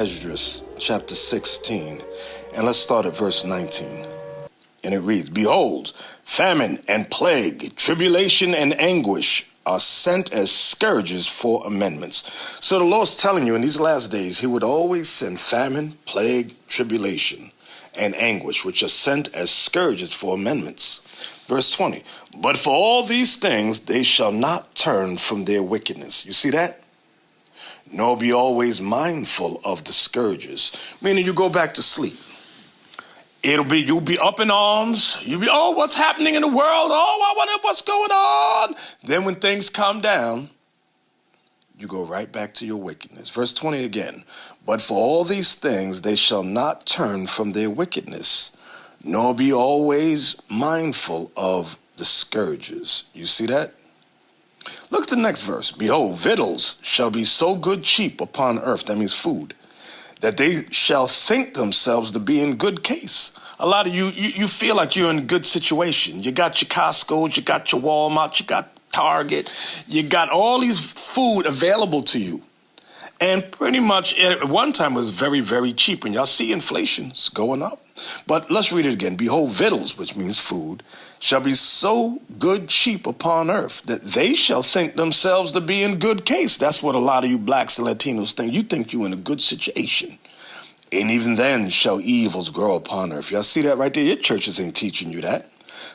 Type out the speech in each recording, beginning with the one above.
Esdras chapter 16, and let's start at verse 19. And it reads, Behold, famine and plague, tribulation and anguish are sent as scourges for amendments. So the Lord's telling you in these last days, he would always send famine, plague, tribulation, and anguish, which are sent as scourges for amendments. Verse 20, But for all these things they shall not turn from their wickedness. You see that? Nor be always mindful of the scourges. Meaning you go back to sleep. You'll be up in arms. You'll be, oh, what's happening in the world? Oh, I wonder what's going on. Then when things calm down, you go right back to your wickedness. Verse 20 again. But for all these things they shall not turn from their wickedness, nor be always mindful of the scourges. You see that? Look at the next verse. Behold, victuals shall be so good cheap upon earth, that means food, that they shall think themselves to be in good case. A lot of you feel like you're in a good situation. You got your Costco's, you got your Walmart, you got Target, you got all these food available to you. And pretty much at one time it was very, very cheap. And y'all see inflation's going up. But let's read it again. Behold, victuals, which means food, shall be so good cheap upon earth that they shall think themselves to be in good case. That's what a lot of you blacks and Latinos think. You think you're in a good situation. And even then shall evils grow upon earth. Y'all see that right there? Your churches ain't teaching you that.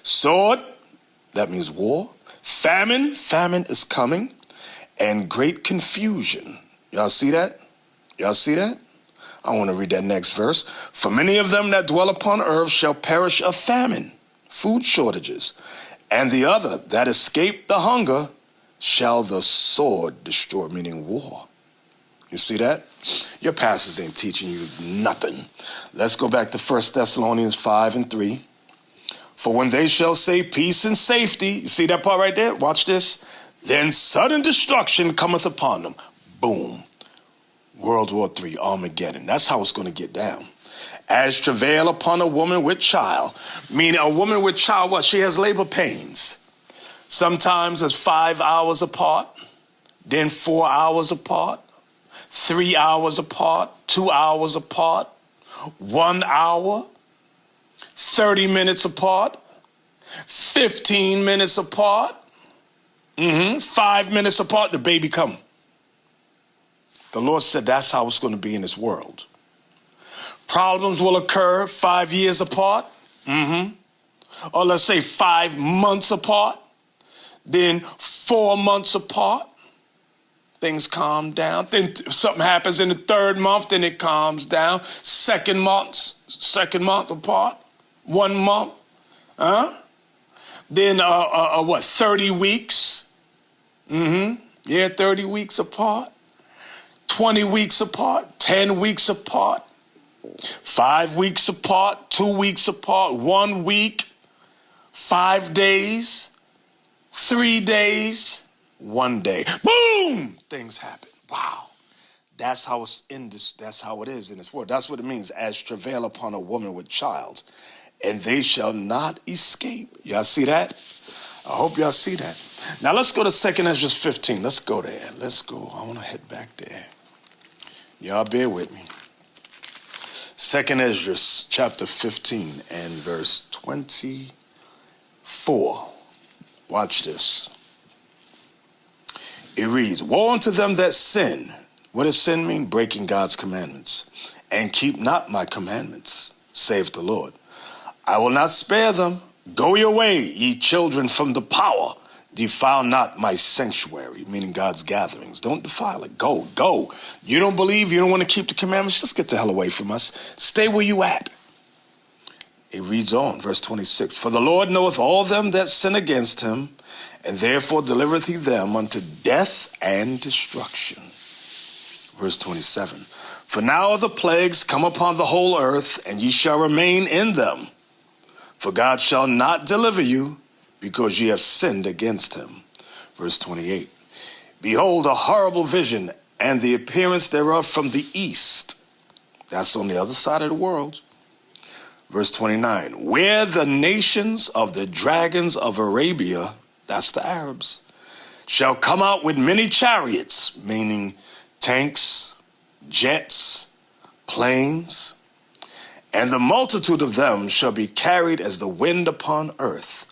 Sword, that means war. Famine is coming. And great confusion. Y'all see that? Y'all see that? I want to read that next verse. For many of them that dwell upon earth shall perish of famine, food shortages, and the other that escape the hunger shall the sword destroy, meaning war. You see that? Your pastors ain't teaching you nothing. Let's go back to 1 Thessalonians 5 and 3. For when they shall say peace and safety, you see that part right there? Watch this. Then sudden destruction cometh upon them. Boom. World War III, Armageddon. That's how it's going to get down. As travail upon a woman with child. Meaning a woman with child, what? She has labor pains. Sometimes it's 5 hours apart, then 4 hours apart, 3 hours apart, 2 hours apart, 1 hour, 30 minutes apart, 15 minutes apart, 5 minutes apart, the baby come. The Lord said that's how it's going to be in this world. Problems will occur 5 years apart. Or let's say 5 months apart. Then 4 months apart. Things calm down. Then something happens in the 3rd month. Then it calms down. Second month apart. 1 month. Then 30 weeks. 30 weeks apart. 20 weeks apart, 10 weeks apart, 5 weeks apart, 2 weeks apart, 1 week, 5 days, 3 days, 1 day. Boom! Things happen. Wow. That's how it's that's how it is in this world. That's what it means, as travail upon a woman with child, and they shall not escape. Y'all see that? I hope y'all see that. Now let's go to 2 Esdras 15. Let's go there. Let's go. I want to head back there. Y'all bear with me. 2 Esdras chapter 15 and verse 24. Watch this. It reads, Woe unto them that sin. What does sin mean? Breaking God's commandments. And keep not my commandments, saith the Lord. I will not spare them. Go your way, ye children from the power. Defile not my sanctuary, meaning God's gatherings. Don't defile it. Go. You don't believe, you don't want to keep the commandments, just get the hell away from us. Stay where you at. It reads on, verse 26. For the Lord knoweth all them that sin against him, and therefore delivereth he them unto death and destruction. Verse 27. For now are the plagues come upon the whole earth, and ye shall remain in them. For God shall not deliver you, because ye have sinned against him. Verse 28. Behold, a horrible vision, and the appearance thereof from the east. That's on the other side of the world. Verse 29. Where the nations of the dragons of Arabia, that's the Arabs, shall come out with many chariots, meaning tanks, jets, plains, and the multitude of them shall be carried as the wind upon earth,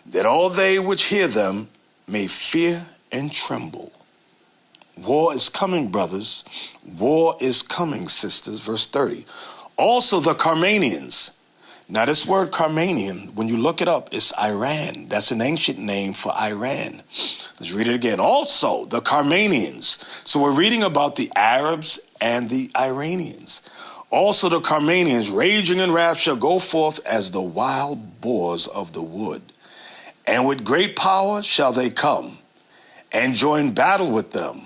that all they which hear them may fear and tremble. War is coming, brothers. War is coming, sisters. Verse 30. Also the Carmanians. Now this word Carmanian, when you look it up, it's Iran. That's an ancient name for Iran. Let's read it again. Also the Carmanians. So we're reading about the Arabs and the Iranians. Also the Carmanians, raging in wrath, shall go forth as the wild boars of the wood. And with great power shall they come, and join battle with them,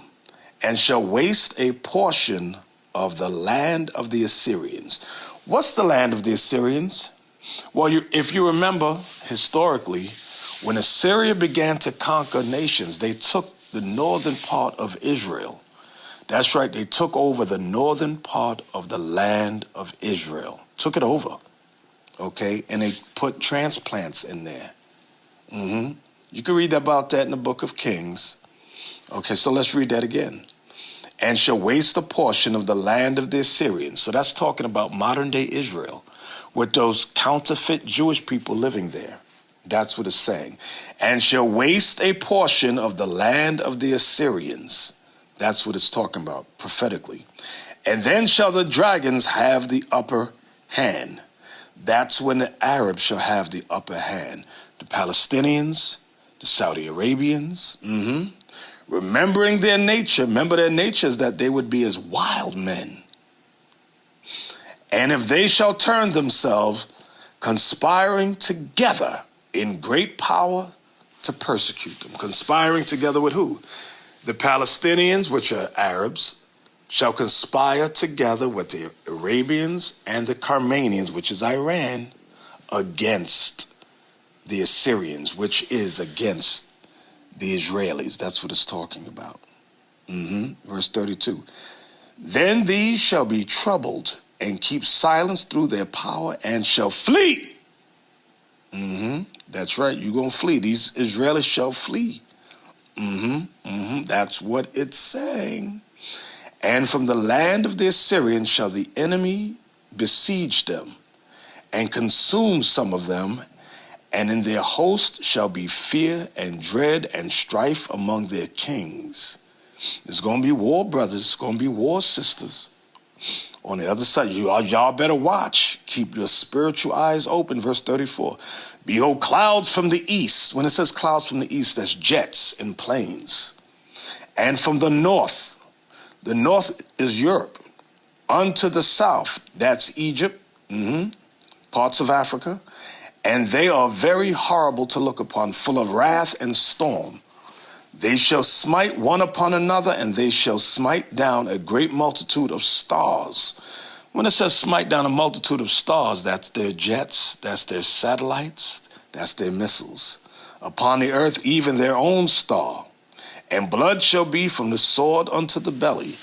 and shall waste a portion of the land of the Assyrians. What's the land of the Assyrians? Well, if you remember historically, when Assyria began to conquer nations, they took the northern part of Israel. That's right, they took over the northern part of the land of Israel. Took it over, okay? And they put transplants in there. You can read about that in the book of Kings. Okay, so let's read that again. And shall waste a portion of the land of the Assyrians. So that's talking about modern day Israel, with those counterfeit Jewish people living there. That's what it's saying. And shall waste a portion of the land of the Assyrians. That's what it's talking about prophetically. And then shall the dragons have the upper hand. That's when the Arabs shall have the upper hand. The Palestinians, the Saudi Arabians, remembering their nature, remember their nature is that they would be as wild men. And if they shall turn themselves, conspiring together in great power to persecute them. Conspiring together with who? The Palestinians, which are Arabs, shall conspire together with the Arabians and the Carmanians, which is Iran, against the Assyrians, which is against the Israelis. That's what it's talking about. Verse 32. Then these shall be troubled and keep silence through their power and shall flee. That's right. You're going to flee. These Israelis shall flee. That's what it's saying. And from the land of the Assyrians shall the enemy besiege them and consume some of them, and in their host shall be fear and dread and strife among their kings. There's going to be war, brothers. It's going to be war, sisters. On the other side, y'all better watch. Keep your spiritual eyes open. Verse 34. Behold, clouds from the east. When it says clouds from the east, that's jets and planes. And from the north is Europe. Unto the south, that's Egypt, parts of Africa. And they are very horrible to look upon, full of wrath and storm. They shall smite one upon another, and they shall smite down a great multitude of stars. When it says smite down a multitude of stars, that's their jets, that's their satellites, that's their missiles. Upon the earth, even their own star. And blood shall be from the sword unto the belly,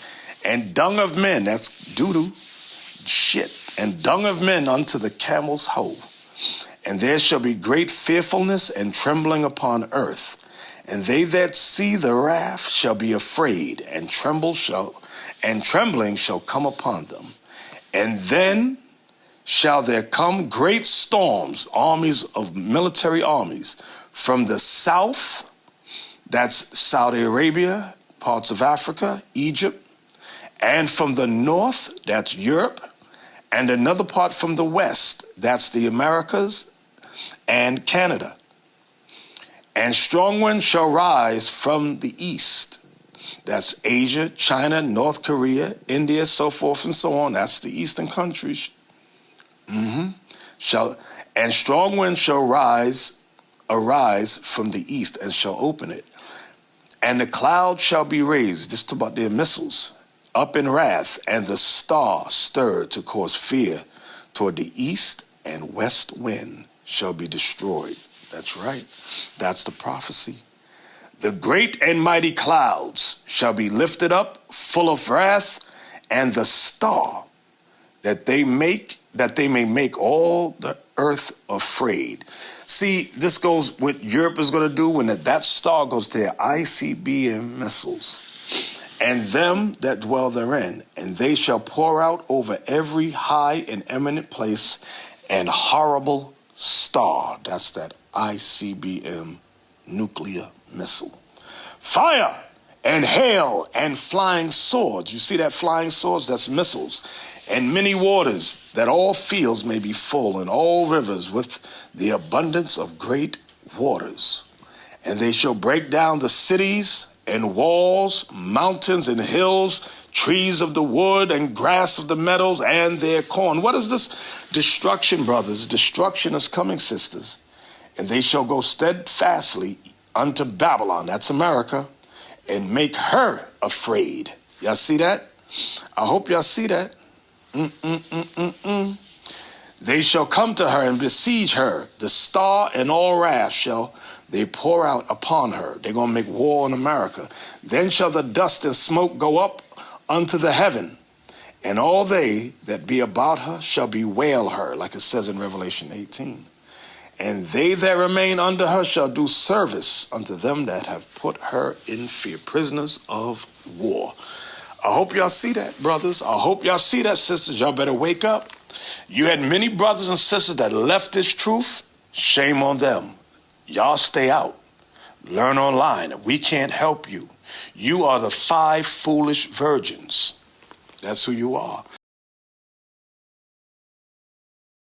and dung of men, that's doo-doo, shit, and dung of men unto the camel's hoe. And there shall be great fearfulness and trembling upon earth. And they that see the wrath shall be afraid, and trembling shall come upon them. And then shall there come great storms, military armies, from the south, that's Saudi Arabia, parts of Africa, Egypt, and from the north, that's Europe, and another part from the west, that's the Americas and Canada. And strong winds shall rise from the east. That's Asia, China, North Korea, India, so forth and so on. That's the eastern countries. And strong winds shall arise from the east and shall open it. And the cloud shall be raised, this is about their missiles, up in wrath, and the star stirred to cause fear toward the east, and west wind shall be destroyed. That's right. That's the prophecy. The great and mighty clouds shall be lifted up, full of wrath, and the star, that they may make all the earth afraid. See, this goes what Europe is going to do when that star goes to their ICBM missiles. and them that dwell therein, and they shall pour out over every high and eminent place and horrible star. That's that ICBM nuclear missile. Fire and hail and flying swords. You see that flying swords? That's missiles. And many waters, that all fields may be full, and all rivers with the abundance of great waters. And they shall break down the cities and walls, mountains and hills, trees of the wood and grass of the meadows, and their corn. What is this destruction, brothers? Destruction is coming, sisters. And they shall go steadfastly unto Babylon, that's America, and make her afraid. Y'all see that? I hope y'all see that. They shall come to her and besiege her. The star and all wrath shall they pour out upon her. They're going to make war on America. Then shall the dust and smoke go up unto the heaven, and all they that be about her shall bewail her, like it says in Revelation 18. And they that remain under her shall do service unto them that have put her in fear. Prisoners of war. I hope y'all see that, brothers. I hope y'all see that, sisters. Y'all better wake up. You had many brothers and sisters that left this truth. Shame on them. Y'all stay out. Learn online. We can't help you. You are the 5 foolish virgins. That's who you are.